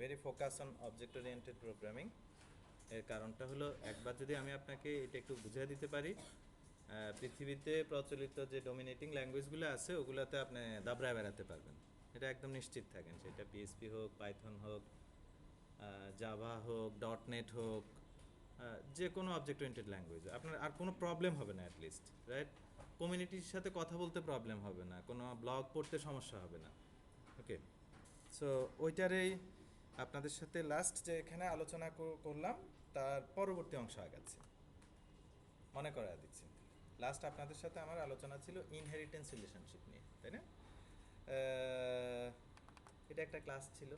Very focus on object oriented programming. এর কারণটা হলো একবার যদি আমি আপনাকে এটা একটু বুঝিয়ে দিতে পারি, পৃথিবীতে প্রচলিত যে ডমিনেটিং ল্যাঙ্গুয়েজগুলো আছে ওগুলোতে আপনি দাবড়ায় বেড়াতে পারবেন, এটা একদম নিশ্চিত থাকেন। সেটা পিএসপি হোক, পাইথন হোক, জাভা হোক, ডট নেট হোক, যে কোনো অবজেক্ট ওরিয়েন্টেড ল্যাঙ্গুয়েজ আপনার আর কোনো প্রবলেম হবে না, অ্যাটলিস্ট রাইট। কমিউনিটির সাথে কথা বলতে প্রবলেম হবে না, কোনো ব্লগ পড়তে সমস্যা হবে না। ওকে, সো ওইটারেই আপনাদের সাথে লাস্ট যে এখানে আলোচনা করলাম তার পরবর্তী অংশ আগাচ্ছে। মনে করা দিচ্ছি, লাস্ট আপনাদের সাথে আমার আলোচনা ছিল ইনহেরিটেন্স রিলেশনশিপ নিয়ে, তাই না? এটা একটা ক্লাস ছিল,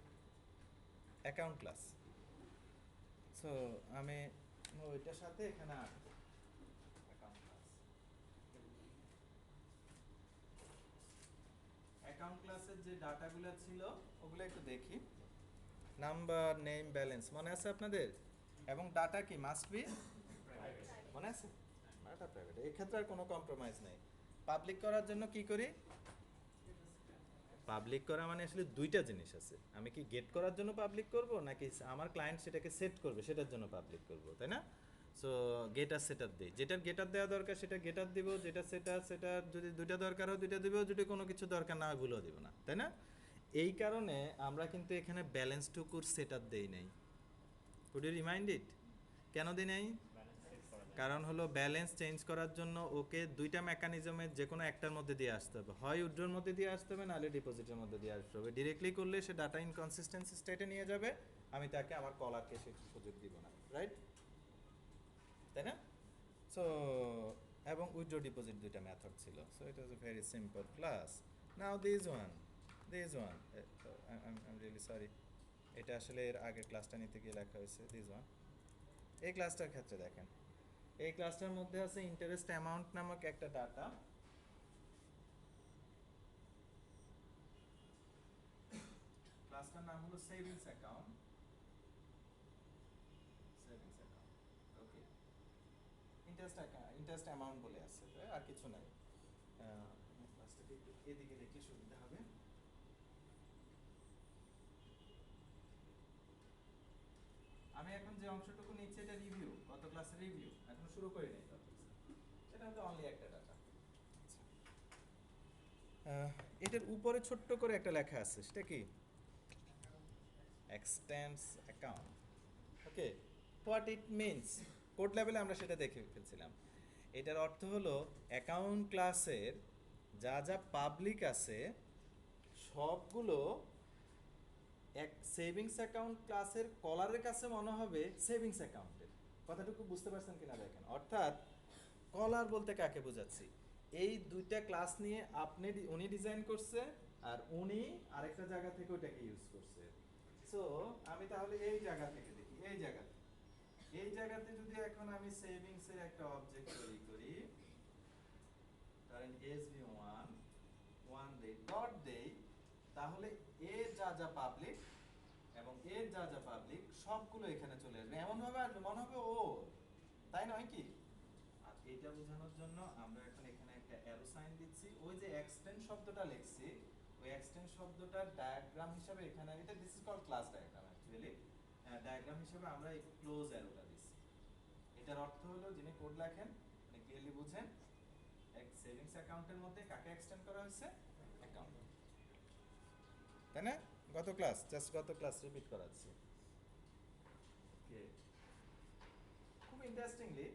অ্যাকাউন্ট ক্লাস। সো আমি ওইটার সাথে এখানে অ্যাকাউন্ট ক্লাস, অ্যাকাউন্ট ক্লাসের যে ডাটাগুলো ছিল ওগুলো একটু দেখি। নাম্বার, নেম, ব্যালেন্স মনে আছে আপনাদের? এবং ডাটা কি মাস্ট বি মনে আছে? ডাটা প্রাইভেট, এই ক্ষেত্রে আর কোনো কম্প্রোমাইজ নেই। পাবলিক করার জন্য কি করি? পাবলিক করা মানে আসলে দুইটা জিনিস আছে, আমি কি গেট করার জন্য পাবলিক করব নাকি আমার ক্লায়েন্ট সেটাকে সেট করবে সেটার জন্য পাবলিক করব, তাই না? সো গেটার সেটার দিই, যেটার গেটার দেওয়া দরকার সেটা গেটার দিব, যেটা সেটা যদি দুইটা দরকার হয় দুইটা দিব, যদি কোনো কিছু দরকার না হয় ভুলেও দিব না, তাই না? এই কারণে আমরা কিন্তু এখানে ব্যালেন্স টুকুর সেটার দেই নাই। কুড ইউ রিমাইন্ড ইট? কেন দিই নাই? কারণ হলো ব্যালেন্স চেঞ্জ করার জন্য ওকে দুইটা মেকানিজমের যে কোনো একটার মধ্যে দিয়ে আসতে হবে, হয় উইথড্রোর মধ্যে দিয়ে আসতে হবে, নাহলে ডিপোজিটের মধ্যে দিয়ে আসতে হবে। ডিরেক্টলি করলে সে ডাটা ইনকনসিস্টেন্সি স্টেটে নিয়ে যাবে, আমি তাকে আমার কলারকে সে সুযোগ দিব না, রাইট? তাই না? সো এবং উইথড্রো ডিপোজিট দুইটা মেথড ছিল। So it was a very simple class. Now this one I am really sorry, এটা আসলে এর আগের ক্লাসটা নিতে গিয়ে লেখা হয়েছে দিস ওয়ান। এই ক্লাসটার ক্ষেত্রে দেখেন, এই ক্লাসটার মধ্যে আছে ইন্টারেস্ট অ্যামাউন্ট নামক একটা ডাটা। ক্লাসটার নাম হলো সেভিংস অ্যাকাউন্ট। সেভিংস অ্যাকাউন্ট, ওকে। ইন্টারেস্ট অ্যামাউন্ট বলে আছে, আর কিছু নাই। ক্লাসটাকে একটু এদিকে দেখলে সুবিধা হবে। আমি এখন যে অংশটুকু নিচ্ছি এটা রিভিউ, গত ক্লাসের রিভিউ, এখন শুরু করি নাই তত। সেটা হয়তো অনলি একটা ডাটা। এটার উপরে ছোট্ট করে একটা লেখা আছে, সেটা কি? Extends account. Okay, what it means, code লেভেলে আমরা সেটা দেখে ফেলছিলাম। এটার অর্থ হলো অ্যাকাউন্ট ক্লাসের যা যা পাবলিক আছে সবগুলো এক সেভিংস অ্যাকাউন্ট ক্লাসের কলারের কাছে মনে হবে সেভিংস অ্যাকাউন্টের। কথাটুকু বুঝতে পারছেন কিনা দেখেন। অর্থাৎ কলার বলতে কাকে বোঝাচ্ছি, এই দুইটা ক্লাস নিয়ে উনি ডিজাইন করছে আর উনি আরেকটা জায়গা থেকে ওইটাকে ইউজ করছে। সো আমি তাহলে এই জায়গা থেকে দেখি, এই জায়গাতে যদি এখন আমি সেভিংস এর একটা অবজেক্ট তৈরি করি, ধরেন SB1 1 দেই, ডট দেই, তাহলে এর যা যা পাবলিক এবং এর যা যা পাবলিক সবগুলো এখানে চলে আসবে, এমন ভাবে আসবে মনে হবে ও, তাই নয় কি? আর এটা বোঝানোর জন্য আমরা এখন এখানে একটা অ্যারো সাইন দিচ্ছি। ওই যে এক্সটেন্ড শব্দটা লিখছি, ওই এক্সটেন্ড শব্দটার ডায়াগ্রাম হিসেবে এখানে, এটা this is called class diagram actually, diagram হিসেবে আমরা এই ক্লোজ অ্যারোটা দিচ্ছি। এটার অর্থ হলো যিনি কোড লেখেন মানে ক্লিয়ারলি বুঝেন, এক সেভিংস অ্যাকাউন্টের মধ্যে কাকে এক্সটেন্ড করা হয়েছে? অ্যাকাউন্ট, তাই না? গত ক্লাস রিপিট করাচ্ছি। ওকে, খুব ইন্টারেস্টিংলি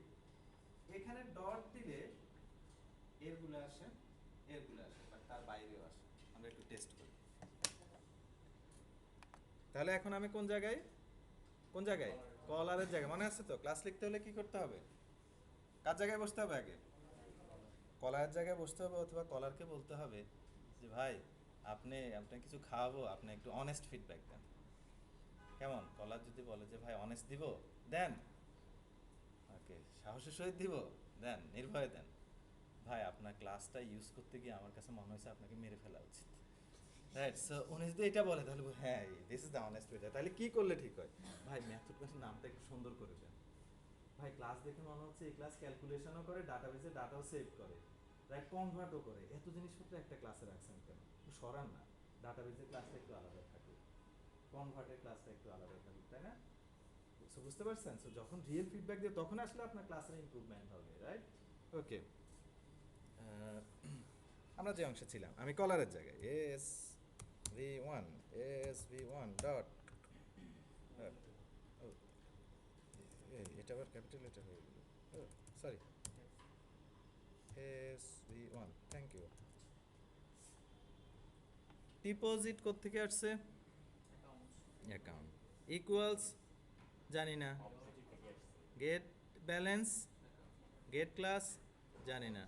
এখানে ডট দিলে এরগুলো আসে বাট তার বাইরেও আসে। আমরা একটু টেস্ট করি। তাহলে এখন আমি কোন জায়গায় কলারের জায়গায়, মনে আছে তো? ক্লাস লিখতে হলে কি করতে হবে? কার জায়গায় বসতে হবে আগে? কলারের জায়গায় বসতে হবে, অথবা কলারকে বলতে হবে যে ভাই আপনাকে কিছু খাওয়াবো, আপনি একটু অনেস্ট ফিডব্যাক দেন। কেমন? কলার যদি বলে যে ভাই অনেস্ট দিব, দেন। ওকে, সাহসের সহিত দিব, দেন, নির্ভয়ে দেন। ভাই আপনার ক্লাসটা ইউজ করতে গিয়ে আমার কাছে মনে হয়েছে আপনাকে মেরে ফেলা উচিত, রাইট? সো উনি যদি এটা বলে তাহলে হ্যাঁ this is the honest way. তাহলে কি করলে ঠিক হয়? ভাই মেথড ক্লাসের নামটা একটু সুন্দর করে দেন। ভাই ক্লাস দেখে মনে হচ্ছে এই ক্লাস ক্যালকুলেশনও করে, ডাটাবেসে ডাটাও সেভ করে, রাইট, কনভার্টও করে। এত জিনিসপত্র একটা ক্লাসে রাখছেন কেন? সরান না, ডাটাবেসের ক্লাসটা একটু আলাদা থাকুক। কনভার্টের ক্লাসটা একটু আলাদা থাকবে, তাই না? সো বুঝতে পারছেন? সো যখন রিয়েল ফিডব্যাক দিয়ে তখন আসলে আপনার ক্লাসের ইমপ্রুভমেন্ট হবে, রাইট? ওকে, আমরা যে অংশে ছিলাম, আমি কলারের জায়গায় S V one, S V one dot dot, এটা আবার ক্যাপিটাল লেটার হয়ে গেল, sorry, S V one, thank you. Deposit কোত্থেকে আসছে? অ্যাকাউন্ট। ইকুয়ালস জানি না। গেট ব্যালেন্স, গেট ক্লাস জানি না।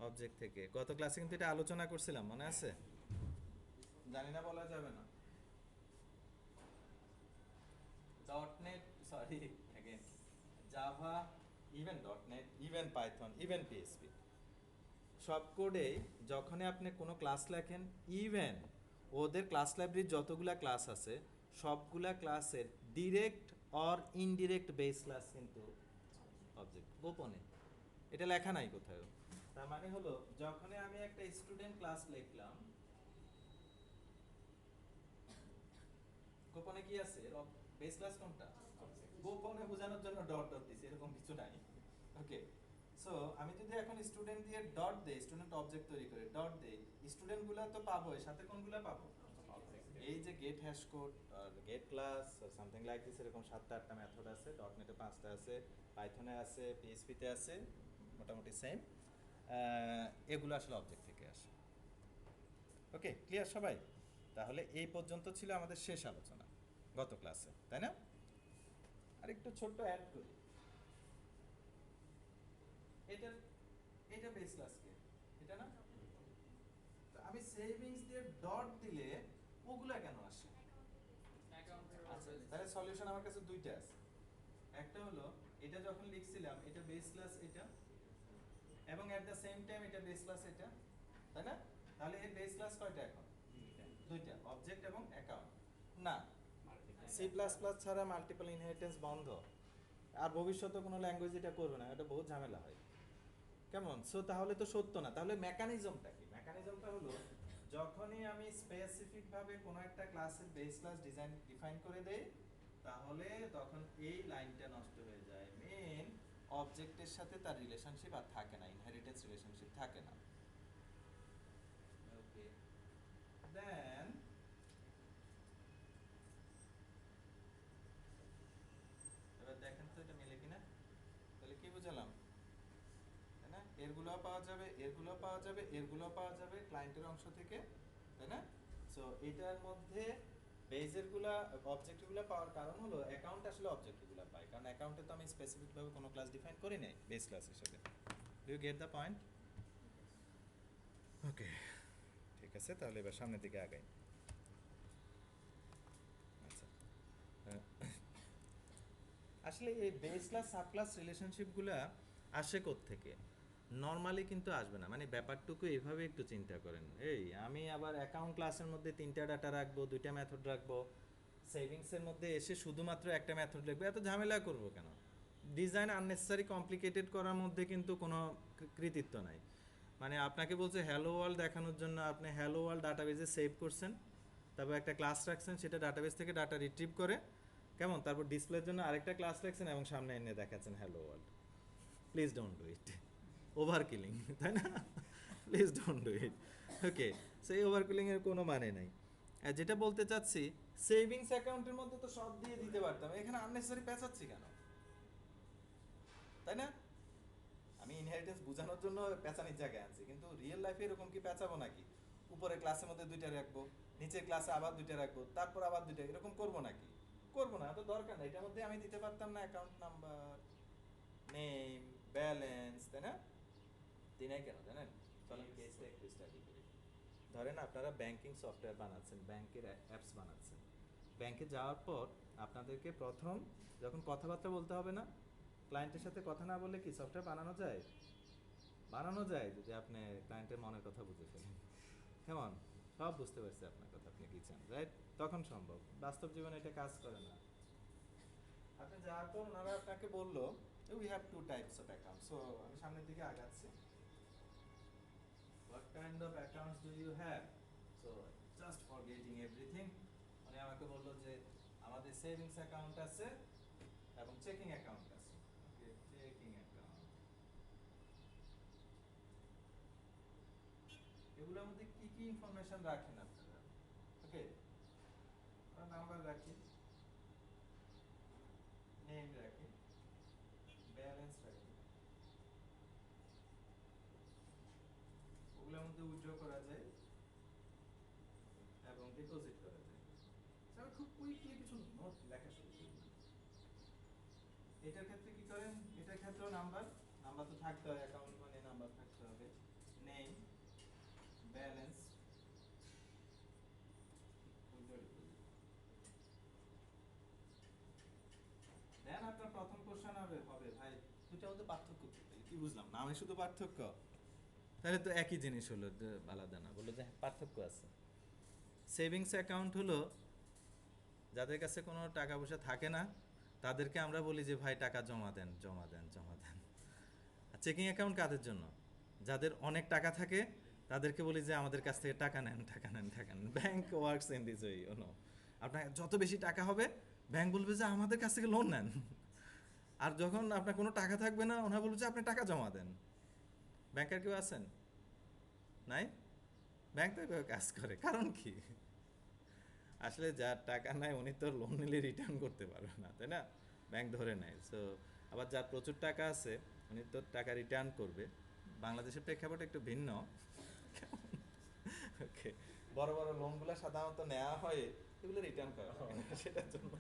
অবজেক্ট থেকে গত ক্লাসে কিন্তু এটা আলোচনা করছিলাম, মনে আছে? জানি না বলা যাবে না। .NET, sorry again, Java, even .NET, even Python, even PSP, সব কোডে যখনই আপনি কোনো ক্লাস লেখেন, ইভেন ওদের ক্লাস লাইব্রেরির যতগুলা ক্লাস আছে সবগুলা ক্লাসের direct or indirect base class কিন্তু অবজেক্ট, গোপনে, এটা লেখা নাই কোথাও। তার মানে হলো যখনই আমি একটা স্টুডেন্ট ক্লাস লিখলাম, গোপনে কি আছে? বেস ক্লাস কোনটা? গোপনে বোঝানোর জন্য ডট ডট দিছি, এরকম কিছু নাই। ওকে, সো আমি যদি এখন স্টুডেন্ট দিয়ে ডট দেই, স্টুডেন্ট অবজেক্ট তৈরি করে ডট দেই, স্টুডেন্টগুলো তো পাবো, এর সাথে কোনগুলো পাবো? এই যে গেট হ্যাশ কোড আর গেট ক্লাস আর সামথিং লাইক দিস, এরকম 7টা 8টা মেথড আছে, .NET-এ 5টা আছে, পাইথনে আছে, পিএসপিতে আছে, মোটামুটি সেম। এগুলো আসলে অবজেক্ট থেকে আসে। ওকে, ক্লিয়ার সবাই? তাহলে এই পর্যন্ত ছিল আমাদের শেষ আলোচনা গত ক্লাসে, তাই না? আর একটু ছোট্ট অ্যাড করি, এটা এটা বেস ক্লাসকে, এটা না? তো আমি সেভিংস দিয়ে ডট দিলে ওগুলা কেন আসে? আচ্ছা, তাহলে সলিউশন আমার কাছে দুইটা আছে। একটা হলো এটা যখন লিখছিলাম এটা বেস ক্লাস এটা, এবং এট দ্য সেম টাইম এটা বেস ক্লাস এটা, তাই না? তাহলে এর বেস ক্লাস কয়টা এখন? দুইটা, অবজেক্ট এবং অ্যাকাউন্ট। না, সি প্লাস প্লাস ছাড়া মাল্টিপল ইনহেরিটেন্স বন্ধ, আর ভবিষ্যতে কোনো ল্যাঙ্গুয়েজ এটা করবে না, এটা বহুত ঝামেলা হয়। কেমন? সো তাহলে তো সত্য না। তাহলে মেকানিজমটা কি? মেকানিজমটা হলো যখনই আমি স্পেসিফিক ভাবে কোনো একটা ক্লাসের বেস ক্লাস ডিফাইন করে দেই, তাহলে তখন এই লাইনটা নষ্ট হয়ে যায়, মেন অবজেক্টের সাথে তার রিলেশনশিপ আর থাকে না, ইনহেরিটেন্স রিলেশনশিপ থাকে না। ওকে, দেন এবার দেখেন তো এটা মিলে কিনা। তাহলে কি বুঝালাম, তাই না? এরগুলোও পাওয়া যাবে, এরগুলোও পাওয়া যাবে, এরগুলোও পাওয়া যাবে ক্লায়েন্টের অংশ থেকে, তাই না? সো এটার মধ্যে বেজেরগুলা অবজেক্টগুলো পাওয়ার কারণ হলো অ্যাকাউন্ট আসলে অবজেক্টগুলো পায়, কারণ অ্যাকাউন্টে তো আমি স্পেসিফিকভাবে কোনো ক্লাস ডিফাইন করি নাই বেস ক্লাস হিসেবে। Do you get the point? Okay, ঠিক আছে, তাহলে এবার সামনের দিকে আগাই। আচ্ছা, আসলে এই বেস ক্লাস সাব ক্লাস রিলেশনশিপগুলো আসে থেকে? নর্মালি কিন্তু আসবে না, মানে ব্যাপারটুকু এইভাবে একটু চিন্তা করেন। এই আমি আবার অ্যাকাউন্ট ক্লাসের মধ্যে 3টা ডাটা রাখবো, 2টা মেথড রাখবো, সেভিংসের মধ্যে এসে শুধুমাত্র একটা মেথড লিখবো, এত ঝামেলা করবো কেন? ডিজাইন আননেসেসারি কমপ্লিকেটেড করার মধ্যে কিন্তু কোনো কৃতিত্ব নাই। মানে আপনাকে বলছে হ্যালো ওয়ার্ল্ড দেখানোর জন্য, আপনি হ্যালো ওয়ার্ল্ড ডাটাবেজে সেভ করছেন, তারপর একটা ক্লাস রাখছেন, সেটা ডাটাবেস থেকে ডাটা রিট্রিভ করে, কেমন, তারপর ডিসপ্লের জন্য আরেকটা ক্লাস রাখছেন এবং সামনে এনে দেখাচ্ছেন hello world. Please don't do it, over killing, তাই না? Please don't do it. Okay, সেই ওভার কিলিংয়ের কোনো মানে নাই। আর যেটা বলতে চাচ্ছি, সেভিংস অ্যাকাউন্টের মধ্যে তো সব দিয়ে দিতে পারতাম, এখানে আননেসেসারি পেঁচাচ্ছি কেন, তাই না? আমি ইনহেরিটেন্স বোঝানোর জন্য পেঁচানির জায়গায় আনছি, কিন্তু রিয়েল লাইফে এরকম কি পেঁচাবো নাকি? উপরে ক্লাসের মধ্যে 2টা রাখবো, নিচের ক্লাসে আবার 2টা রাখবো, তারপর আবার 2টা, এরকম করবো নাকি? করবো না, তো দরকার নেই। এটার মধ্যে আমি দিতে পারতাম না অ্যাকাউন্ট নাম্বার, নেম, ব্যালেন্স, তাই না? দিনাই কেন জানেন? চলেন কেসটা একটু স্টাডি করি। ধরেন আপনারা ব্যাংকিং সফটওয়্যার বানাচ্ছেন, ব্যাংকের অ্যাপস বানাচ্ছেন। ব্যাংকে যাওয়ার পর আপনাদেরকে প্রথম যখন কথাবার্তা বলতে হবে না, ক্লায়েন্টের সাথে কথা না বললে কি সফটওয়্যার বানানো যায়? বানানো যায় যদি আপনি ক্লায়েন্টের মনের কথা বুঝে ফেলেন। কেমন? সব বুঝতে পারছি আপনার কথা, আপনি কি চান, রাইট? তখন সম্ভব। বাস্তব জীবনে এটা কাজ করে না। আপনি যাওয়ার পর ওনারা আপনাকে বললো we have 2 types of account. So আমি সামনের দিকে আগাচ্ছি। What kind of accounts do you have? So just forgetting everything, মানে আমাকে বললো যে আমাদের সেভিংস অ্যাকাউন্ট আছে এবং চেকিং অ্যাকাউন্ট আছে। ওকে, চেকিং অ্যাকাউন্ট, এগুলোর মধ্যে কি কি ইনফরমেশন রাখেন আপনারা? ওকে, আমরা নাম্বার রাখি, নেম রাখি, ব্যালেন্স রাখি, ওগুলোর মধ্যে উইথড্র করা যায় এবং ডিপোজিট করা যায়। আমি খুব কুইকলি কিছু নোট লেখা শুরু করি। এটার ক্ষেত্রে কি করেন, এটার ক্ষেত্রেও নাম্বার, নাম্বার তো থাকতে হয়, অ্যাকাউন্ট মানে নাম্বার থাকতে হবে। নেম, ব্যালেন্স, দেন আপনার প্রথম কোশ্চেন হবে হবে ভাই দুটার মধ্যে পার্থক্য কি? বুঝলাম না, আমি শুধু পার্থক্য, তাহলে তো একই জিনিস হলো, আলাদা না, বললো যে হ্যাঁ, পার্থক্য আছে। সেভিংস অ্যাকাউন্ট হলো যাদের কাছে কোনো টাকা পয়সা থাকে না, তাদেরকে আমরা বলি যে ভাই টাকা জমা দেন, জমা দেন, জমা দেন। আর চেকিং অ্যাকাউন্ট কাদের জন্য? যাদের অনেক টাকা থাকে, তাদেরকে বলি যে আমাদের কাছ থেকে টাকা নেন, টাকা নেন, টাকা নেন। Bank works in this way, you know. আপনার যত বেশি টাকা হবে, ব্যাংক বলবে যে আমাদের কাছ থেকে লোন নেন। আর যখন আপনার কোনো টাকা থাকবে না, ওনারা বলবে যে আপনি টাকা জমা দেন। ব্যাংকার কেউ আছেন? নাই? ব্যাংক তো এভাবে কাজ করে, কারণ কি? আসলে যার টাকা নাই উনি তো লোন নিলে রিটার্ন করতে পারবে না, তাই না? ব্যাংক ধরে নেয়। সো আবার যার প্রচুর টাকা আছে উনি তো টাকা রিটার্ন করবে। বাংলাদেশের প্রেক্ষাপট একটু ভিন্ন। ওকে, বড় বড় লোনগুলো সাধারণত নেওয়া হয়, এগুলো রিটার্ন করা হয় না, সেটার জন্য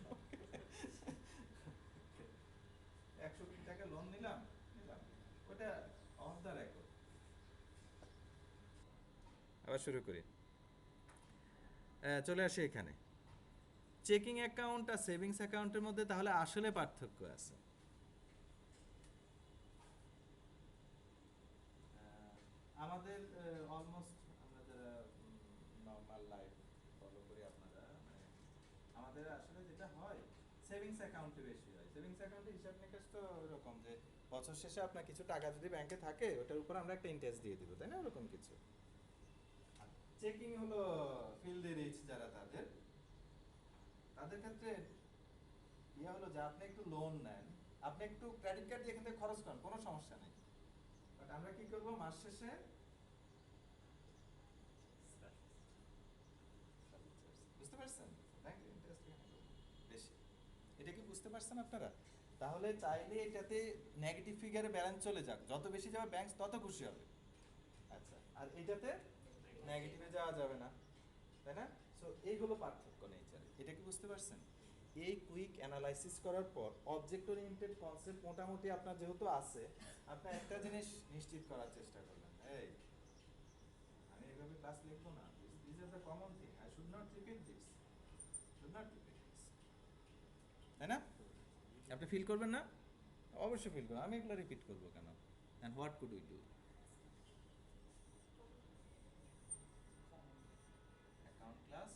100 কোটি টাকা লোন নিলাম, নিলাম, ওটা অফ দ্য রেকর্ড। আবার শুরু করি, চলে আসি এখানে। চেকিং অ্যাকাউন্ট আর সেভিংস অ্যাকাউন্টের মধ্যে তাহলে আসলে পার্থক্য আছে। আমাদের অলমোস্ট আমরা যারা নর্মাল লাইফ ফলো করি, আপনারা মানে আমাদের আসলে যেটা হয়, সেভিংস অ্যাকাউন্টে বেশি হয়। সেভিংস অ্যাকাউন্টে হিসাব নিকাশ তো এরকম যে বছর শেষে আপনার কিছু টাকা যদি ব্যাংকে থাকে, ওটার উপর আমরা একটা ইন্টারেস্ট দিয়ে দিব, তাই না? ওরকম কিছু। চেকিং হলো ফিল্ডে রিচ যারা, তাদের তাদের ক্ষেত্রে ইয়ে হলো যে আপনি একটু লোন নেন, আপনি একটু ক্রেডিট কার্ড দিয়ে এখান থেকে খরচ করেন, কোনো সমস্যা নেই। বাট আমরা কি করবো, মাস শেষে বুঝতে পারছেন, ব্যাংকের ইন্টারেস্ট বেশি। এটা কি বুঝতে পারছেন আপনারা? তাহলে চাইলে এটাতে নেগেটিভ ফিগারে ব্যালেন্স চলে যাক, যত বেশি যাবে ব্যাংক তত খুশি হবে। আচ্ছা, আর এটাতে নেগেটিভে যাওয়া যাবে না, তাই না? সো এই হলো পার্থক্য নেচারে। এটা কি বুঝতে পারছেন? এই কুইক অ্যানালাইসিস করার পর অবজেক্ট ওরিয়েন্টেড কনসেপ্ট মোটামুটি আপনার যেহেতু আছে, আপনি একটা জিনিস নিশ্চিত করার চেষ্টা করলেন, এই আমি এইভাবে ক্লাস লিখবো না, this is the common thing, I should not repeat this, should not repeat this, তাই না? আপনি ফিল করবেন না? অবশ্যই ফিল করবেন, আমি এগুলো রিপিট করবো কেন? And what could we do? Account class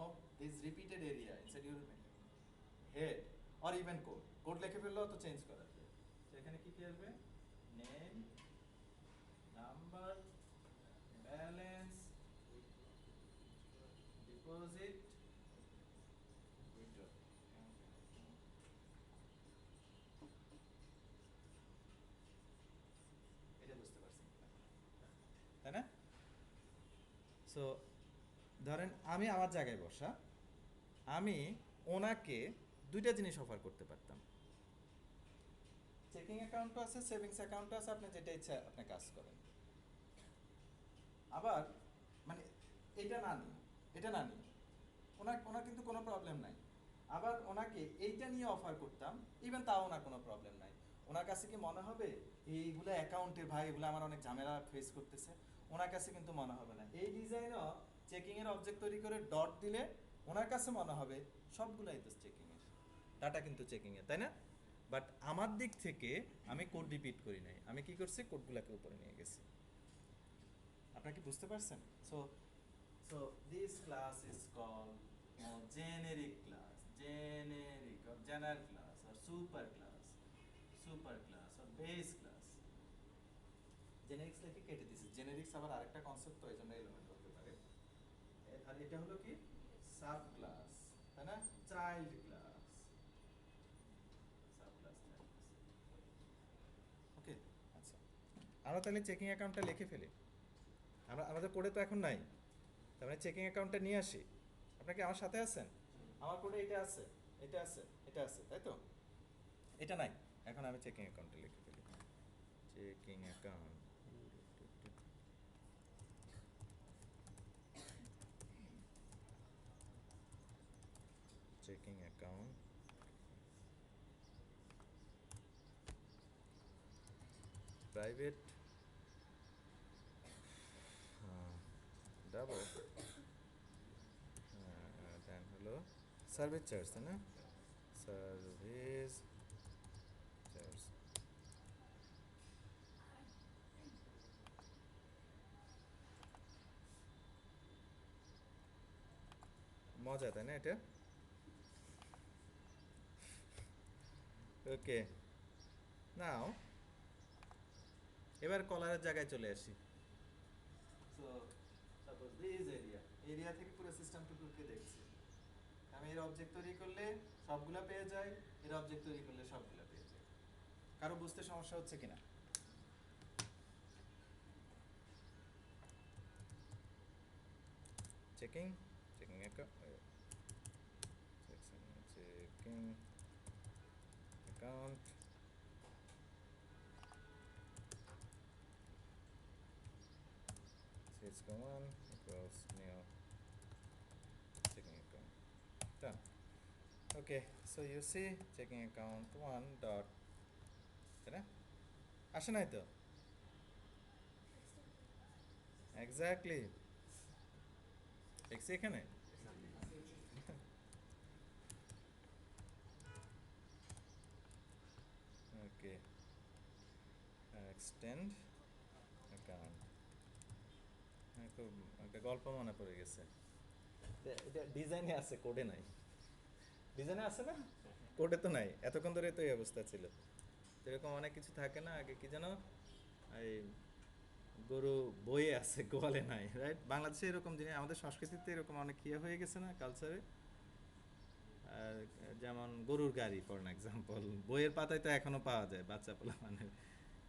of this repeated area inside your head or even code. Code লিখে ফেললেও তো চেঞ্জ করা যায়। সেখানে কি কি আসবে? Name, number, balance, deposit, withdraw. এটা বুঝতে পারছেন, তাই না? সো ধরেন আমি আমার জায়গায় বসা, আমি ওনাকে দুইটা জিনিস অফার করতে পারতাম। চেকিং অ্যাকাউন্টও আছে, সেভিংস অ্যাকাউন্টও আছে, আপনি যেটা ইচ্ছা আপনি কাজ করেন। আবার মানে এটা না নিই, এটা না নিই, ওনার কিন্তু কোনো প্রবলেম নাই। আবার ওনাকে এইটা নিয়ে অফার করতাম, ইভেন তাও ওনার কোনো প্রবলেম নাই। ওনার কাছে কি মনে হবে এইগুলো অ্যাকাউন্টে ভাই, এগুলো আমার অনেক ঝামেলা ফেস করতেছে? ওনার কাছে কিন্তু মনে হবে না। এই ডিজাইনও চেকিংয়ের অবজেক্ট তৈরি করে ডট দিলে ওনার কাছে মনে হবে সবগুলাই তো চেকিংয়ের, ডাটা কিন্তু চেকিংয়ের, তাই না? বাট আমার দিক থেকে আমি কোড রিপিট করি নাই, আমি কি করছি, কোডগুলোকে উপরে নিয়ে গেছি। আপনারা কি বুঝতে পারছেন? So so this class is called generic class, generic or general class or super class, super class or base class. জেনেরিক্স থেকে কেটে দিয়েছি, জেনেরিক্স আবার আরেকটা কনসেপ্ট, তো এই জন্য এলিমেন্ট হতে পারে। আর এটা হলো কি সাব ক্লাস, তাই না? Child class, sub class. Okay, আচ্ছা, আমরা তাহলে চেকিং অ্যাকাউন্টটা লিখে ফেলি। আমাদের কোডে তো এখন নাই, তার মানে চেকিং অ্যাকাউন্টটা নিয়ে আসি। আপনাকে আমার সাথে আছেন? আমার কোডে এটা আছে, এটা আছে, এটা আছে, তাই তো? এটা নাই, এখন আমি চেকিং অ্যাকাউন্টটা লিখে ফেলি। Checking account, checking account, private double, then হলো সার্ভিস চার্জ, তাই না? সার্ভিস চার্জ, মজা, তাই না এটা? ওকে, নাও এবার কলারের জায়গায় চলে আসি। সো সাপোজ দিস এরিয়া থেকে পুরো সিস্টেমটুকুকে দেখছি। আমি এর অবজেক্ট তৈরি করলে সবগুলা পেয়ে যাই, এর অবজেক্ট তৈরি করলে সবগুলা পেয়ে যাই। কারো বুঝতে সমস্যা হচ্ছে কিনা? Checking, checking checking account, CSCO1 equals new checking account. Done. Okay, so you see checking account 1 dot, তাই না? আসে নাই তো? এক্স্যাক্টলি, দেখছি এখানে। ওকে, এক্সটেন্ড অ্যাকাউন্ট, খুব একটা গল্প মনে পড়ে গেছে। এটা ডিজাইনে আছে, কোডে নাই। ডিজাইনে আছে না, কোডে তো নাই। এতক্ষণ ধরে তো এই অবস্থা ছিল। এরকম অনেক কিছু থাকে না, আগে কি যেন এই গরু বইয়ে আছে গোয়ালে নাই, রাইট? বাংলাদেশে এরকম জিনিস, আমাদের সংস্কৃতিতে এরকম অনেক ইয়ে হয়ে গেছে না কালচারে। যেমন গরুর গাড়ি ফর এক্সাম্পল, বইয়ের পাতায় তো এখনো পাওয়া যায় বাচ্চা পোলা মানে,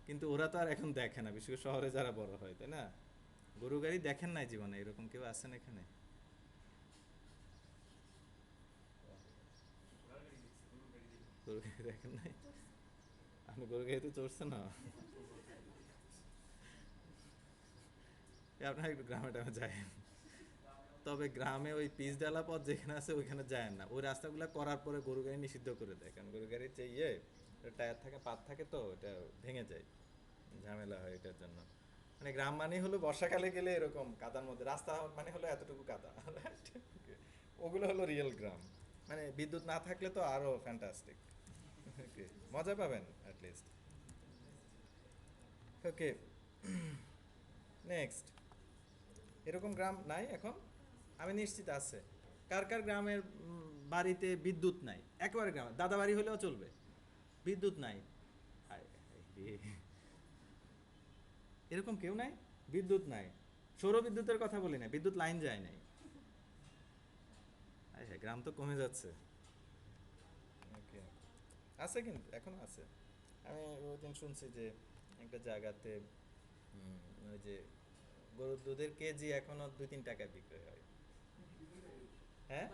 কিন্তু ওরা তো আর এখন দেখে না, বিশেষ করে শহরে যারা বড় হয়, তাই না? গরু গাড়ি দেখেন নাই জীবনে, এরকম কেউ আছেন এখানে? গরু গাড়ি দেখেন নাই? আপনি গরু গাড়িতে চড়ছেন না? আপনার একটু গ্রামে টামে যায়, তবে গ্রামে ওই পিচ ডালা পথ যেখানে আছে ওইখানে যায় না, ওই রাস্তাগুলো করার পরে গরু গাড়ি নিষিদ্ধ করে দেয়, কারণ গরু গাড়ির যে ইয়ে টায়ার থাকে, পাত থাকে, তো এটা ভেঙে যায়, ঝামেলা হয় এটার জন্য। মানে গ্রাম মানে হলো বর্ষাকালে গেলে এরকম কাদার মধ্যে, রাস্তা মানে হলো এতটুকু কাদা ওগুলো হলো রিয়েল গ্রাম। মানে বিদ্যুৎ না থাকলে তো আরো ফ্যান্টাস্টিক, ওকে, মজা পাবেন অ্যাটলিস্ট। ওকে, নেক্সট, এরকম গ্রাম নাই এখন? আমি নিশ্চিত আছে। কার কার গ্রামের বাড়িতে বিদ্যুৎ নাই, একেবারে গ্রামে দাদা বাড়ি হলেও চলবে, বিদ্যুৎ নাই? হায় হায় রে। এরকম কেউ নাই, বিদ্যুৎ নাই? সৌর বিদ্যুতের কথা বলি না, বিদ্যুৎ লাইন যায় নাই। হায় হায়, গ্রাম তো কমে যাচ্ছে। ওকে, আছে কিন্তু এখনো আছে। আমি ওই দিন শুনছি যে একটা জায়গাতে ওই যে গরুর দুধের কেজি এখনো 2-3 টাকায় বিক্রি হয়। হ্যাঁ,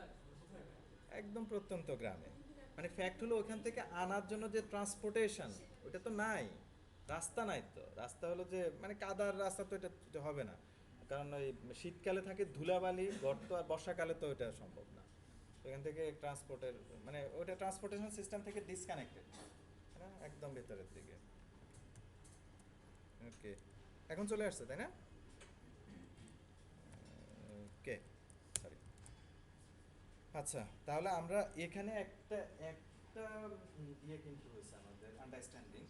একদম প্রত্যন্ত গ্রামে। মানে ফ্যাক্ট হলো ওখান থেকে আনার জন্য যে ট্রান্সপোর্টেশন, ওটা তো নাই। রাস্তা নাই তো, রাস্তা হলো যে মানে কাদার রাস্তা, তো এটা তো হবে না, কারণ ওই শীতকালে থাকে ধুলাবালি গর্ত, আর বর্ষাকালে তো এটা সম্ভব না। তো এখান থেকে ট্রান্সপোর্টের মানে ওটা ট্রান্সপোর্টেশন সিস্টেম থেকে ডিসকানেক্টেড, হ্যাঁ, একদম ভেতরের দিকে। ওকে, এখন চলে আসছে, তাই না? ওকে, সরি। আচ্ছা, তাহলে আমরা এখানে একটা একটা ইয়ে কিন্তু হয়েছে আমাদের আন্ডারস্ট্যান্ডিং।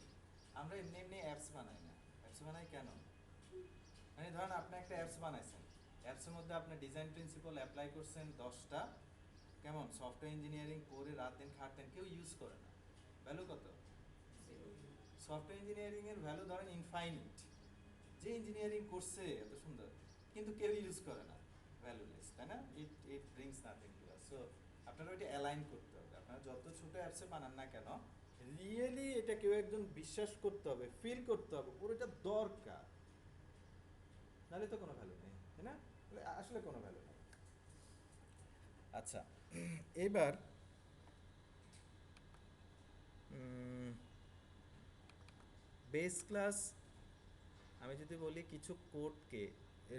আমরা এমনি এমনি অ্যাপস বানাই না। অ্যাপস বানাই কেন? মানে ধরেন আপনি একটা অ্যাপস বানাইছেন, অ্যাপসের মধ্যে আপনি ডিজাইন প্রিন্সিপাল অ্যাপ্লাই করছেন 10টা, কেমন সফটওয়্যার ইঞ্জিনিয়ারিং করে রাত দিন খাটতেন, কেউ ইউজ করে না। ভ্যালু কত? সফটওয়্যার ইঞ্জিনিয়ারিং এর ভ্যালু ধরেন ইনফাইনিট, যে ইঞ্জিনিয়ারিং করছে এত সুন্দর, কিন্তু কেউ ইউজ করে না, ভ্যালুলেস, তাই না? It it brings nothing to us. So আপনারা ওইটা অ্যালাইন করতে হবে। আপনারা যত ছোট অ্যাপসে বানান না কেন, রিয়েলি এটা কেউ একজন বিশ্বাস করতে হবে, ফিল করতে হবে ওর এটা দরকার, নাহলে তো কোনো ভ্যালু নেই, তাই না? আসলে কোনো ভ্যালু নেই। আচ্ছা, এবার বেস ক্লাস আমি যদি বলি কিছু কোডকে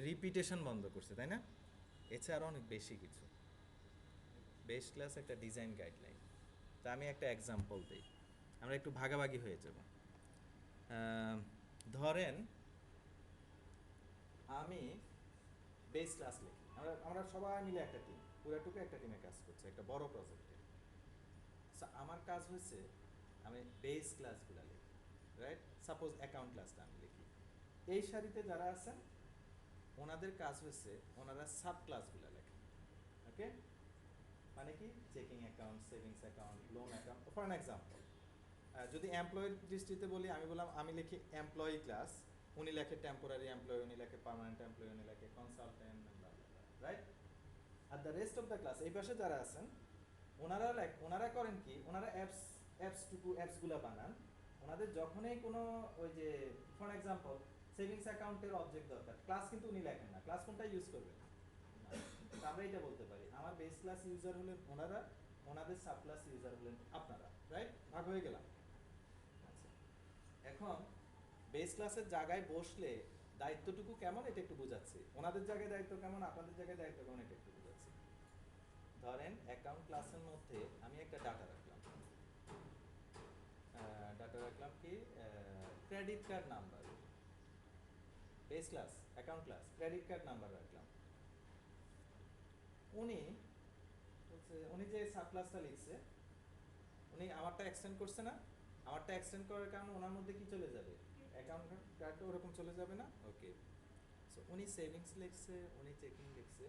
রিপিটেশন বন্ধ করছে, তাই না? এছাড়া আরও অনেক বেশি কিছু। বেস ক্লাস একটা ডিজাইন গাইডলাইন। তা আমি একটা এক্সাম্পল দিই, আমরা একটু ভাগাভাগি হয়ে যাব। ধরেন আমি বেস ক্লাস লিখি, আমরা আমরা সবাই মিলে একটা টিম, পুরাটুকু একটা টিমে কাজ করছে একটা বড় প্রজেক্টে। সো আমার কাজ হচ্ছে আমি বেস ক্লাসগুলো লিখি, রাইট? সাপোজ অ্যাকাউন্ট ক্লাসটা আমি লিখি, এই সারিতে যারা আছেন ওনাদের কাজ হচ্ছে ওনারা সাব ক্লাসগুলো লেখেন। ওকে, মানে কি checking account, savings account, loan account. For an example, যদি এমপ্লয়ের দৃষ্টিতে বলি, আমি বললাম আমি লিখি এমপ্লয়ি ক্লাস, উনি লেখে টেম্পোরারি এমপ্লয়ি, উনি লেখে পার্মানেন্ট এমপ্লয়ি, উনি লেখে consultant, right? Are the rest of the class, এই পাশে যারা আছেন ওনারা করেন কি, ওনারা অ্যাপসগুলো বানান। ওনাদের যখনই কোনো ওই যে ফর এক্সাম্পল সেভিংস অ্যাকাউন্টের অবজেক্ট দরকার, ক্লাস কিন্তু উনি লেখেন না, ক্লাস কোনটা ইউজ করবেন। আমরা এটা বলতে পারি আমার বেস ক্লাস ইউজার হলেন ওনারা, ওনাদের সাব ক্লাস ইউজার হলেন আপনারা, রাইট? ভাগ হয়ে গেলাম। আচ্ছা, এখন বেস ক্লাসের জায়গায় বসলে দায়িত্বটুকু কেমন এটা একটু বোঝাচ্ছি, ওনাদের জায়গায় দায়িত্ব কেমন, আপনাদের জায়গায় দায়িত্ব কেমন এটা একটু বোঝাচ্ছি। ধরেন অ্যাকাউন্ট ক্লাসের মধ্যে আমি একটা ডাটা রাখলাম, কি credit card number. Base class account class credit card number রাখলাম। উনি উনি যে সাব ক্লাসটা লিখছে, উনি আমারটা এক্সটেন্ড করছে না, আমারটা এক্সটেন্ড করার কারণে ওনার মধ্যে কি চলে যাবে, অ্যাকাউন্ট কার্ডটা ওরকম চলে যাবে না। ওকে, সো উনি সেভিংস লিখছে, উনি চেকিং লিখছে,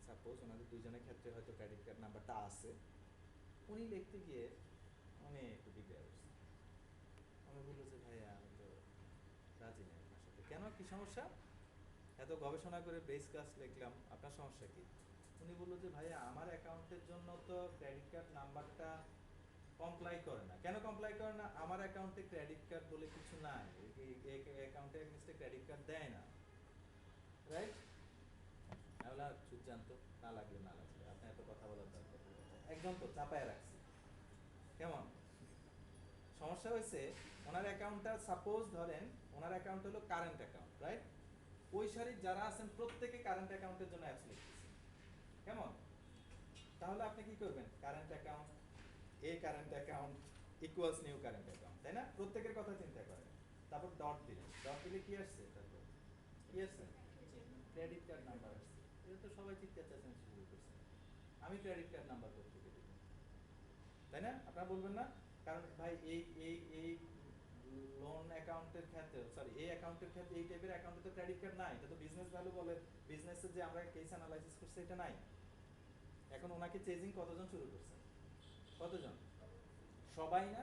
সাপোজ ওনাদের দুইজনের ক্ষেত্রে হয়তো ক্রেডিট কার্ড নাম্বারটা আছে। উনি লিখতে গিয়ে উনি একটু বিপে আসছে, আমি বললো যে ভাইয়া আমি তো রাজি নেই আপনার সাথে। কেন, কি সমস্যা? এত গবেষণা করে বেস ক্লাস লিখলাম, আপনার সমস্যা কি? উনি বললো যে ভাইয়া আমার অ্যাকাউন্টের জন্য তো ক্রেডিট কার্ড নাম্বারটা কমপ্লাই করে না। কেন কমপ্লাই করে না? আমার অ্যাকাউন্টে ক্রেডিট কার্ড বলে কিছু নাই, অ্যাকাউন্টে এগেইনস্টে ক্রেডিট কার্ড দেয় না, রাইট? আমি বললাম চুপ জানতো, না লাগলে না লাগলে আপনি এত কথা বলার দরকার নেই। একদম তো চাপায় রাখছি, কেমন? সমস্যা হয়েছে ওনার অ্যাকাউন্টটা, সাপোজ ধরেন ওনার অ্যাকাউন্ট হলো কারেন্ট অ্যাকাউন্ট, রাইট? ওই সারির যারা আছেন প্রত্যেকে কারেন্ট অ্যাকাউন্টের জন্য অ্যাপস লিখতেছে, কেমন? তাহলে আপনি কি করবেন, current account A current account equals new current account, তাই না? প্রত্যেকের কথা চিন্তা করেন। তারপর ডট দিলেন, ডট দিলে কি আসছে, তারপর কি আসছে, ক্রেডিট কার্ড নাম্বার আসছে। এটা তো সবাই চিৎকার চেঁচামেচি শুরু করছে, আমি ক্রেডিট কার্ড নাম্বার করতে দিব, তাই না? আপনারা বলবেন না? কারণ ভাই এই লোন অ্যাকাউন্টের ক্ষেত্রে, সরি এই অ্যাকাউন্টের ক্ষেত্রে, এই টাইপের অ্যাকাউন্টে তো ক্রেডিট কার্ড নাই, এটা তো বিজনেস ভ্যালু বলে, বিজনেসের যে আমরা কেস অ্যানালাইসিস করছি এটা নাই। এখন ওনাকে চেজিং কতজন শুরু করছে, কতজন? সবাই না,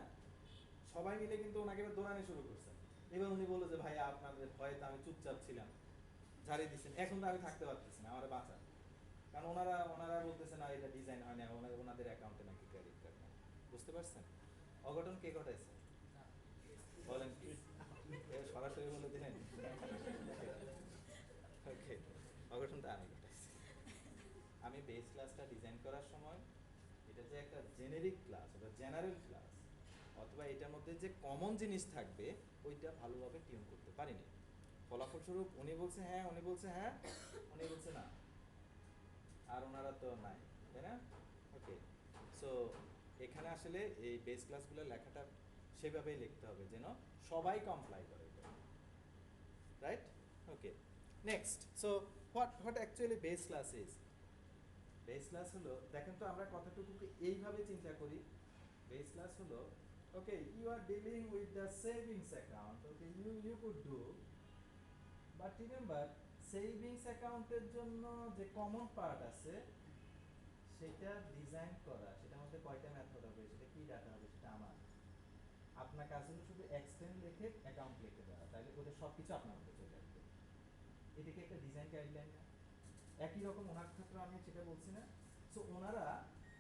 সবাই মিলে কিন্তু ওনাকে এবার দৌড়ানি শুরু করছে। এবার উনি বললো যে ভাই আপনাদের ভয়ে তো আমি চুপচাপ ছিলাম, ঝাড়িয়ে দিচ্ছেন, এখন তো আমি থাকতে পারতেছি না, আমার বাঁচা। কারণ ওনারা ওনারা বলতেছে না এটা ডিজাইন হয় না, ওনাদের অ্যাকাউন্টে নাকি ক্রেডিট কার্ড নেই। বুঝতে পারছেন অঘটন কে ঘটাইছে? বলেন কি, সরাসরি বলে দিলেন। ওকে, অঘটনটা আমি ঘটাইছি। আমি বেস ক্লাসটা ডিজাইন করার সময় এটা যে একটা জেনেরিক ক্লাস, ওটা জেনারেল ক্লাস, অথবা এটার মধ্যে যে কমন জিনিস থাকবে ওইটা ভালোভাবে টিউন করতে পারিনি। ফলাফলস্বরূপ উনি বলছে হ্যাঁ, উনি বলছে হ্যাঁ, উনি বলছে না, আর ওনারা তো নাই, তাই না? ওকে, সো এখানে আসলে এই বেস ক্লাসগুলো লেখাটা সেভাবেই লিখতে হবে যেন সবাই কমপ্লাই করে, right? Okay, next. So what actually base class is? Base class হলো, দেখেন তো আমরা কতটুকুকে এইভাবে চিন্তা করি। বেস ক্লাস হলো, okay you are dealing with the savings account, okay you could do, but remember savings অ্যাকাউন্টের জন্য যে কমন পার্ট আছে সেটা ডিজাইন করা, সেটার মধ্যে কয়টা মেথড হবে, সেটা কি ডাটা হবে, সেটা আমার। আপনার কাজ হলো শুধু এক্সটেন্ড লিখে অ্যাকাউন্ট লিখে দেওয়া, তাহলে ওদের সব কিছু আপনার মধ্যে চলে আসবে। এটা কি একটা ডিজাইন গাইডলাইন না? একই রকম ওনার ক্ষেত্রে আমি সেটা বলছি না। সো ওনারা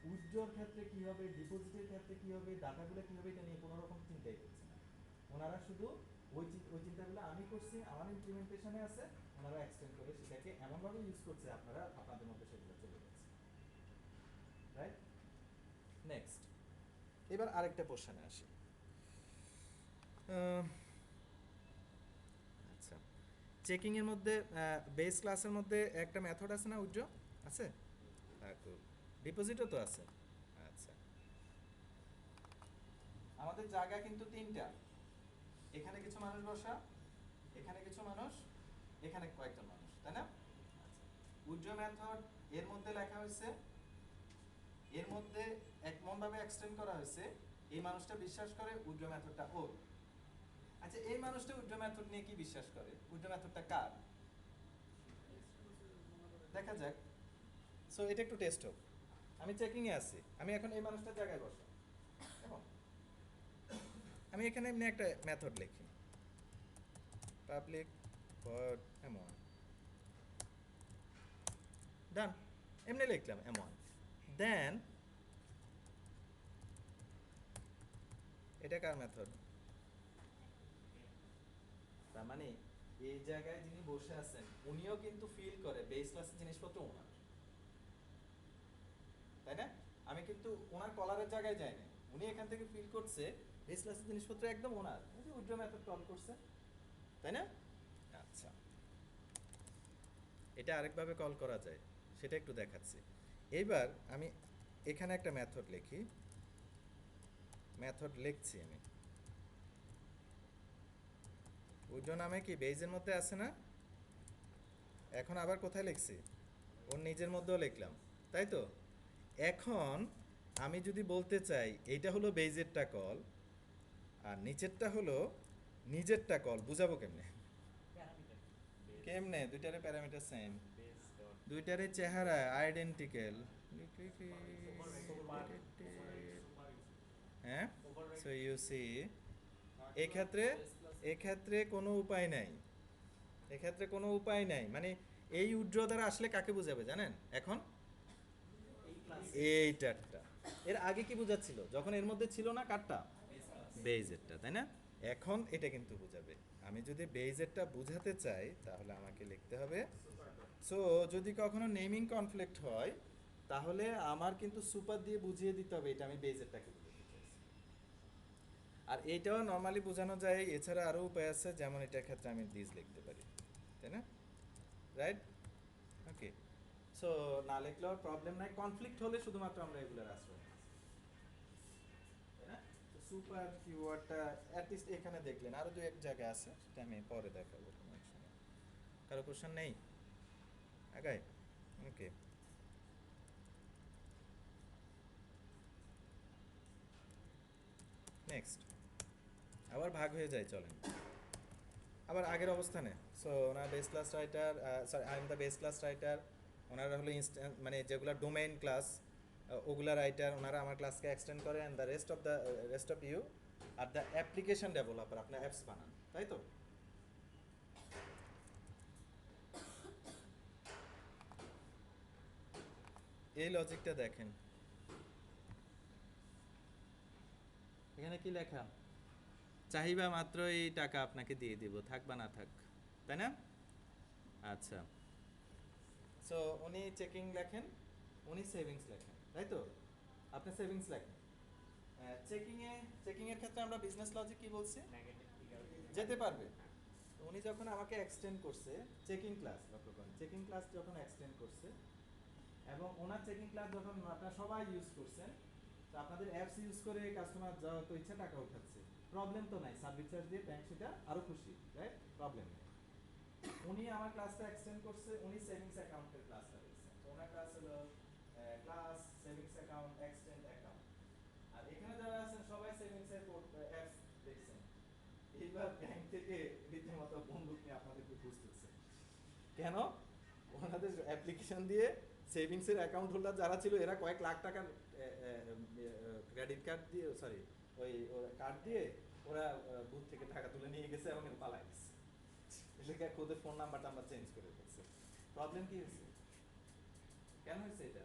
উইথড্রর ক্ষেত্রে কী হবে, ডিপোজিটের ক্ষেত্রে কী হবে, ডাটাগুলো কী হবে, এটা নিয়ে কোনো রকম চিন্তাই করছে না। ওনারা শুধু ওই চিন্তাগুলো আমি করছি, আমার ইমপ্লিমেন্টেশনে আছে, ওনারা এক্সটেন্ড করে সেটাকে এমনভাবে ইউজ করছে আপনারা আপনাদের মধ্যে সেগুলো চলে যাচ্ছে। Right, next. এবার আরেকটা পোর্শনে আসি। আচ্ছা, চেকিং এর মধ্যে বেস ক্লাসের মধ্যে একটা মেথড আছে না উজ্জ্ব, আছে? ডিপোজিটও তো আছে। আচ্ছা, আমাদের জায়গা কিন্তু তিনটা, এখানে কিছু মানুষ বসা, এখানে কিছু মানুষ, এখানে কয়েকজন মানুষ, তাই না? আচ্ছা, উজ্জ্ব মেথড এর মধ্যে লেখা হয়েছে, এর মধ্যে এমনভাবে এক্সটেন্ড করা হয়েছে এই মানুষটা বিশ্বাস করে উজ্জ্ব মেথডটা ওর। আচ্ছা, এই মানুষটা উজ্জ্ব মেথড নিয়ে কি বিশ্বাস করে, উজ্জ্ব মেথডটা কার? দেখা যাক। সো এটা একটু টেস্ট হোক। আমি চেকিং এ আছি, আমি এখন এই মানুষটার জায়গায় বসা, কেমন? আমি এখানে এমনি একটা মেথড লিখি, পাবলিক ভয়েড এমন, ডান, এমনি লিখলাম এমন। দেন এটা কার মেথড? তার মানে এই জায়গায় যিনি বসে আছেন উনিও কিন্তু ফিল করে বেস ক্লাসের জিনিসপত্র ওনার, তাই না? আমি কিন্তু ওনার কলারের জায়গায় যাই না, উনি এখান থেকে ফিল করছে বেস ক্লাসের জিনিসপত্র একদম ওনার, এই যে উজ্জ্ব মেথড কল করছে, তাই না? আচ্ছা, এটা আরেকভাবে কল করা যায়, সেটা একটু দেখাচ্ছি। এইবার আমি এখানে একটা মেথড লিখি, মেথড লিখছি আমি, উজ্জ্ব নামে কি বেজের মধ্যে আছে না? এখন আবার কোথায় লিখছি, ওর নিজের মধ্যেও লিখলাম, তাই তো? এখন আমি যদি বলতে চাই এইটা হলো বেজেরটা কল আর নিচেরটা হলো নিজেরটা কল, বুঝাবো কেমনে? কেমনে দুইটারে প্যারামিটার সেম, দুইটারে চেহারা আইডেন্টিক্যাল, হ্যাঁ। সো ইউ সি, এক্ষেত্রে এক্ষেত্রে কোনো উপায় নাই, এক্ষেত্রে কোনো উপায় নাই, মানে এই উজ্জ্ব দ্বারা আসলে কাকে বুঝাবে জানেন এখন? এইটারটা। এর আগে কি বুঝাচ্ছিল যখন এর মধ্যে ছিল না কারটা, বেইজেরটা, তাই না? এখন এটা কিন্তু বুঝাবে। আমি যদি বেইজেরটা বুঝাতে চাই তাহলে আমাকে লিখতে হবে, সো যদি কখনো নেমিং কনফ্লিক্ট হয় তাহলে আমার কিন্তু সুপার দিয়ে বুঝিয়ে দিতে হবে এটা আমি বেইজেরটাকে বুঝাতে চাইছি। আর এইটাও নর্মালি বোঝানো যায়, এছাড়া আরও উপায় আছে, যেমন এটার ক্ষেত্রে আমি দিস লিখতে পারি, তাই না? রাইট, ওকে। সো না লিখলেও প্রবলেম নাই, কনফ্লিক্ট হলে শুধুমাত্র আমরা এগুলোর আশ্রয় নিই, তাই না? সুপার কিওয়ার্ডটা অ্যাটলিস্ট এখানে দেখলেন, আরও দু এক জায়গায় আছে, সেটা আমি পরে দেখাবো কোনো এক সময়। কারো কোশ্চেন নেই? আগাই, ওকে। নেক্সট, আবার ভাগ হয়ে যায়, চলেন আবার আগের অবস্থানে। So owner base class writer, sorry I am the base class writer, ওনারা হলো ইনস্ট্যান্ট মানে যেগুলো ডোমেইন ক্লাস ওগুলা রাইটার, ওনারা আমার ক্লাসকে এক্সটেন্ড করে, and the rest of you are the application developer, আপনার অ্যাপস বানান, তাই তো? এই লজিকটা দেখেন, এখানে কি লেখা, চাহিবা মাত্র এই টাকা আপনাকে দিয়ে দিব, থাক বা না থাক, তাই না? আচ্ছা, সো উনি চেকিং লেখেন, উনি সেভিংস লেখেন, তাই তো? আপনি সেভিংস লেখেন। চেকিং এর ক্ষেত্রে আমরা বিজনেস লজিক কি বলছি, যেতে পারবে। তো উনি যখন আমাকে এক্সটেন্ড করছে চেকিং ক্লাস, লক্ষ্য করেন চেকিং ক্লাস যখন এক্সটেন্ড করছে এবং ওনার চেকিং ক্লাস যখন আপনারা সবাই ইউজ করছেন, তো আপনাদের অ্যাপস ইউজ করে কাস্টমার যত ইচ্ছা টাকা উঠাচ্ছে, প্রবলেম তো নাই, সার্ভিস চার্জ দিয়ে ব্যাংক সেটা আরো খুশি, রাইট? প্রবলেম নেই। উনি আমার ক্লাসটা এক্সটেন্ড করছে, উনি সেভিংস অ্যাকাউন্টের ক্লাসটা দিয়েছেন, তো ওনার ক্লাস হলো class savings account extend account, আর এখানে যারা আছেন সবাই সেভিংস এর অ্যাপস দেখছেন। এইবার ব্যাংক থেকে রীতিমতো বন্দুক নিয়ে আপনাদেরকে খুঁজতেছে, কেন? ওনাদের অ্যাপ্লিকেশন দিয়ে সেভিংসের অ্যাকাউন্ট হোল্ডার যারা ছিল এরা কয়েক লাখ টাকার ক্রেডিট কার্ড দিয়ে, সরি ওই কার্ড দিয়ে ওরা বুথ থেকে টাকা তুলে নিয়ে গেছে এবং পালাই গেছে, এলাকায় ওদের ফোন নাম্বারটা আমরা চেঞ্জ করে দিচ্ছি। প্রবলেম কি হয়েছে? কেন হয়েছে এটা?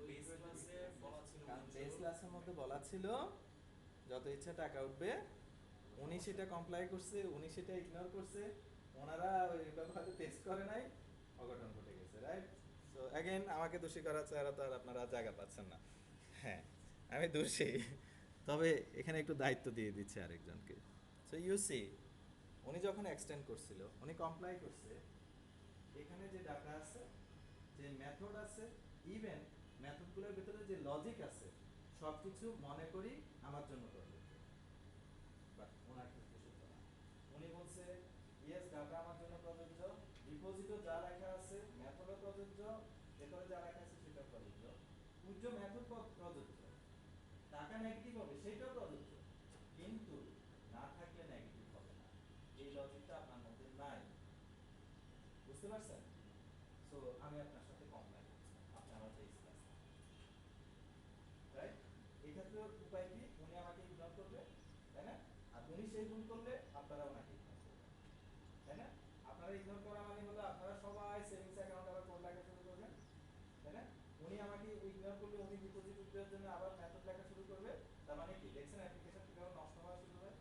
বেস ক্লাসে বলা ছিল কারণ উজ্জ্বল বেস ক্লাসের মধ্যে বলা ছিল যত ইচ্ছা টাকা উঠবে, উনি সেটা কমপ্লাই করছে, উনি সেটা ইগনোর করছে, ওনারা ওই ব্যাপারে টেস্ট করে নাই, অঘটন ঘটে গেছে, রাইট? সো অ্যাগেন আমাকে দোষী করা ছাড়া তো আর আপনারা জায়গা পাচ্ছেন না। হ্যাঁ, আমি দোষী, তবে এখানে একটু দায়িত্ব দিয়ে দিচ্ছে আরেকজনকে। সো ইউ সি, উনি যখন এক্সটেন্ড করছিল, উনি কমপ্লাই করছে, এখানে যে ডাটা আছে, যে মেথড আছে, ইভেন মেথডগুলোর ভিতরে যে লজিক আছে, সব কিছু মনে করি আমার জন্য প্রযোজ্য। বাট ওনার ক্ষেত্রে সেটা না। উনি বলছে ইয়েস ডাটা আমার জন্য প্রযোজ্য, ডিপোজিটও যা লেখা আছে, মেথডও প্রযোজ্য, ভেতরে যা লেখা আছে সেটাও প্রযোজ্য, পূজ্য মেথড প্রযোজ্য, টাকা নেগেটিভ হবে সেটাও প্রযোজ্য, কিন্তু না থাকলে নেগেটিভ হবে না, এই লজিকটা আপনার মধ্যে নাই। বুঝতে পারছেন? সো আমি আপনার সাথে কমপ্লাই করছি, আপনি আমার বেস ক্লাস, রাইট? এই ক্ষেত্রে উপায় কি? উনি আমাকে ইগনোর করবে, তাই না? আর উনি সেই ভুল করলে আপনারা ওনাকে ইগনোর করবেন, তাই না? আপনারা ইগনোর করা মানে হলো আপনারা সবাই সেভিংস অ্যাকাউন্ট আবার কোড লেখা শুরু করবেন, তাই না? উনি আমাকে ইগনোর করলে উনি ডিপোজিট উইথড্রর জন্য আবার মেথড লেখা শুরু করবে। তার মানে কি দেখছেন অ্যাপ্লিকেশন কিভাবে নষ্ট হওয়া শুরু হয়?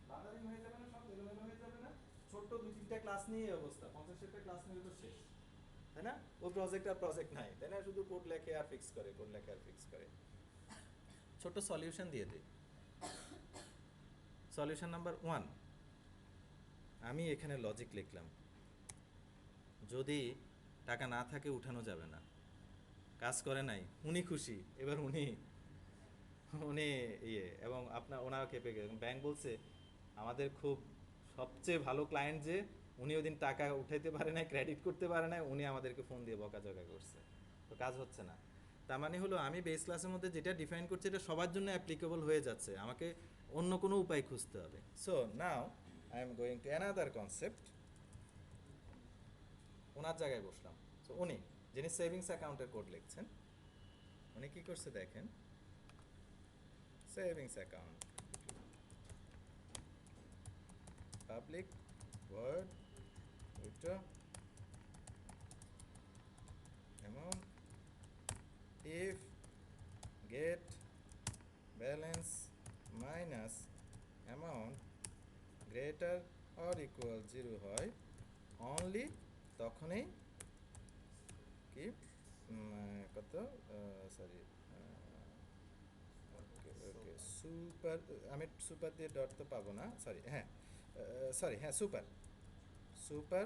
বান্দারিং হয়ে যাবে না, সব এলোমেলো হয়ে যাবে না? ছোট্ট 2-3টা ক্লাস নিয়ে এই অবস্থা, 50-60টা ক্লাস নিয়ে তো শেষ, তাই না? ও প্রজেক্ট আর প্রজেক্ট নাই, তাই না? শুধু কোড লেখে আর ফিক্স করে, কোড লেখে আর ফিক্স করে। ছোট সলিউশন দিয়ে দিই। সলিউশন নাম্বার 1, আমি এখানে লজিক লিখলাম, যদি টাকা না থাকে উঠানো যাবে না, কাজ করে নাই, উনি খুশি, এবার উনি উনি ইয়ে, এবং আপনার ওনারা খেপে গেছে, ব্যাংক বলছে আমাদের খুব সবচেয়ে ভালো ক্লায়েন্ট যে, উনি ওই দিন টাকা উঠাইতে পারে নাই, ক্রেডিট করতে পারে নাই, উনি আমাদেরকে ফোন দিয়ে বকাঝকা করছে, তো কাজ হচ্ছে না। তার মানে হলো আমি বেস ক্লাসের মধ্যে যেটা ডিফাইন করছি এটা সবার জন্য অ্যাপ্লিকেবল হয়ে যাচ্ছে, আমাকে অন্য কোনো উপায় খুঁজতে হবে। So now I am going to another concept. ওনার জায়গায় বসলাম। সো উনি যিনি সেভিংস অ্যাকাউন্টের কোড লিখছেন, উনি কী করছে দেখেন, savings account public void withdraw amount if get balance minus amount greater or equal 0 হয়, only তখনই কি কত, সরি, ওকে ওকে, সুপার, আমি সুপার দিয়ে ডট তো পাবো না, সরি, হ্যাঁ, সরি, হ্যাঁ, সুপার, সুপার,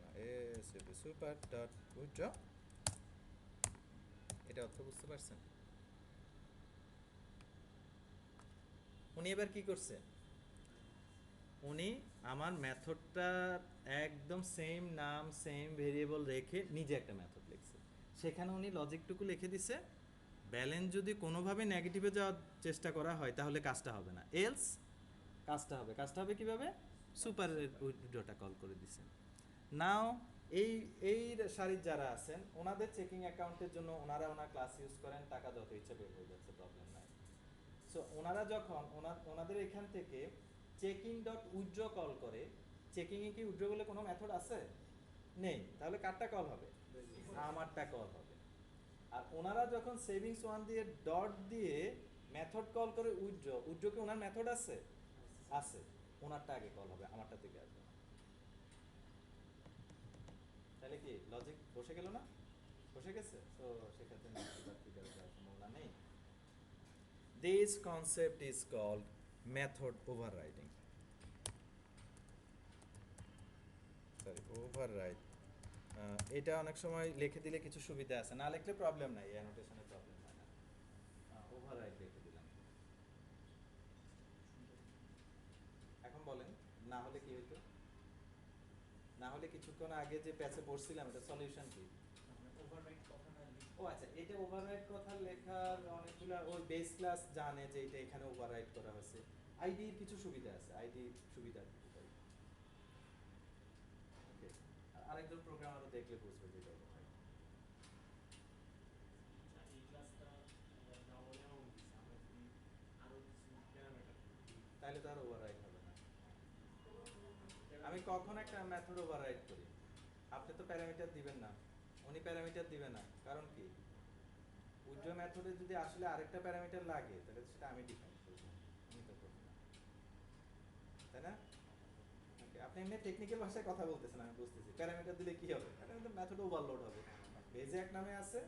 না, সুপার ডট উইথড্র, এটা অর্থ বুঝতে পারছেন? উনি এবার কি করছে, উনি আমার মেথডটা একদম সেম নাম সেম ভেরিয়েবল রেখে নিজে একটা মেথড লিখছে, সেখানে উনি লজিকটুকু লিখে দিছে, ব্যালেন্স যদি কোনোভাবে নেগেটিভে যাওয়ার চেষ্টা করা হয় তাহলে কাজটা হবে না, এলস কাজটা হবে কিভাবে, সুপারের উইথড্রটা কল করে দিছে। নাও এই এই সারির যারা আছেন ওনাদের চেকিং অ্যাকাউন্টের জন্য ওনারা ওনার ক্লাস ইউজ করেন, টাকা যত ইচ্ছে বের হয়ে যাচ্ছে, প্রবলেম নাই। সো ওনারা যখন ওনাদের এখান থেকে চেকিং ডট উইথড্র কল করে, চেকিংয়ে কি উইথড্র বলে কোনো মেথড আছে? নেই, তাহলে কারটা কল হবে? আমারটা কল হবে। আর ওনারা যখন সেভিংস ওয়ান দিয়ে ডট দিয়ে মেথড কল করে উইথড্র, উইথড্র কি ওনার মেথড আছে? আছে, ওনারটা আগে কল হবে, আমারটা থেকে আসবে না। তাহলে কি লজিক বসে গেল না? বসে গেছে, তো সেক্ষেত্রে সম্ভাবনা নেই। This concept is called method overriding. Sorry, override. এটা অনেক সময় লিখে দিলে কিছু সুবিধা আছে, না লিখলে প্রবলেম নাই, এই অ্যানোটেশনে প্রবলেম হয় না। ওভাররাইড লিখে দিলাম। এখন বলেন, না হলে কি হইতো? না হলে কিছুক্ষণ আগে যে প্যাচে পড়ছিলাম এটা সলিউশন কি? ওভাররাইট কথাটা ও আচ্ছা, এটা ওভাররাইড কথা লেখার অনেকগুলো, ওই বেস ক্লাস জানে যে এটা এখানে ওভাররাইড করা হয়েছে। আইডির কিছু সুবিধা আছে, আইডি সুবিধা দিতে পারি। ওকে, আরেকজন প্রোগ্রামারও দেখলে বুঝবে যে এটা override। এই ক্লাসটা ডাবল অ্যামাউন্ট দিচ্ছে, আমরা যদি আরো কিছু প্যারামিটার দিই তাহলে তো আর ওভাররাইড হবে না। আমি কখন একটা মেথড ওভাররাইড করি? আপনি তো প্যারামিটার দিবেন না, উনি প্যারামিটার দিবে না, কারণ কি উইথড্র মেথডে যদি আসলে আরেকটা প্যারামিটার লাগে তাহলে সেটা আমি ডিফাইন করব, উনি তো করবে না, তাই না? Okay, আপনি এমনি টেকনিক্যাল ভাষায় কথা বলতেছেন, আমি বুঝতেছি। প্যারামিটার দিলে কি হবে? এটা কিন্তু মেথড ওভারলোড হবে। বেজে এক নামে আছে,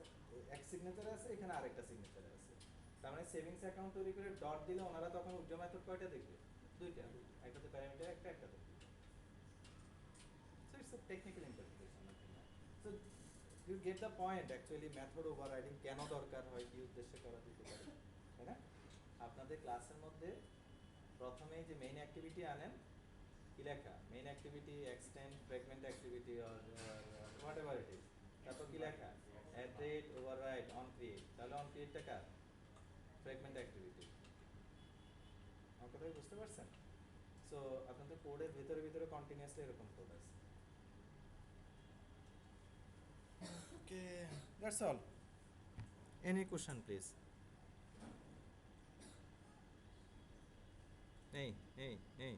এক সিগনেচারে আছে, এখানে আরেকটা সিগনেচারে আছে। তার মানে সেভিংস অ্যাকাউন্ট তৈরি করে ডট দিলে ওনারা তখন উইথড্র মেথড কয়টা দেখবে? দুইটা। একটাতে প্যারামিটার একটা, একটাতে। So it's a technical interpretation, nothing more. So you get the point actually, method overriding কেন দরকার হয়, কি উদ্দেশ্যে করা যেতে পারে, তাই না? আপনাদের ক্লাসের মধ্যে প্রথমেই যে মেইন অ্যাক্টিভিটি আনেন, কি লেখা? Main activity extend fragment activity or whatever it is. তারপর কি লেখা? At rate override on create. তাহলে অন ক্রিয়েটটা কার? Fragment activity. আমার কথা কি বুঝতে পারছেন? সো আপনাদের কোডের ভিতরে ভিতরে কন্টিনিউয়াসলি এরকম কোড আছে। Okay, that's all. Any question please? এই এই এই